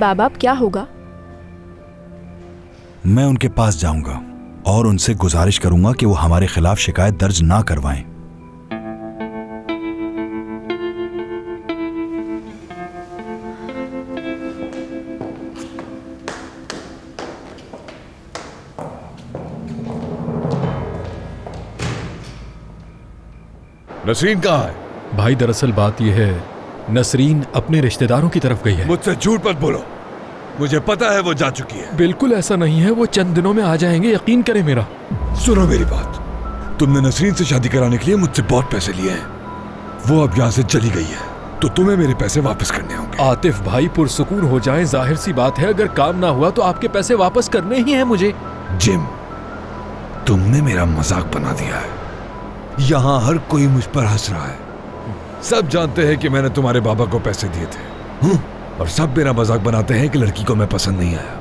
बाबा अब क्या होगा? मैं उनके पास जाऊंगा और उनसे गुजारिश करूंगा कि वो हमारे खिलाफ शिकायत दर्ज ना करवाएं। नसरीन कहाँ है? भाई दरअसल बात यह है, नसरीन अपने रिश्तेदारों की तरफ गई है। मुझसे झूठ मत बोलो, मुझे पता है वो जा चुकी है। बिल्कुल ऐसा नहीं है, वो चंद दिनों में आ जाएंगे, यकीन करें मेरा। सुनो मेरी बात, तुमने नसरीन से शादी कराने के लिए मुझसे बहुत पैसे लिए हैं। वो अब यहाँ से चली गई है तो तुम्हें मेरे पैसे वापस करने होंगे। आतिफ भाई पुरसुकून हो जाए, जाहिर सी बात है अगर काम ना हुआ तो आपके पैसे वापस करने ही हैं मुझे। जिम, तुमने मेरा मजाक बना दिया है। यहाँ हर कोई मुझ पर हंस रहा है। सब जानते हैं कि मैंने तुम्हारे बाबा को पैसे दिए थे और सब मेरा मजाक बनाते हैं कि लड़की को मैं पसंद नहीं आया।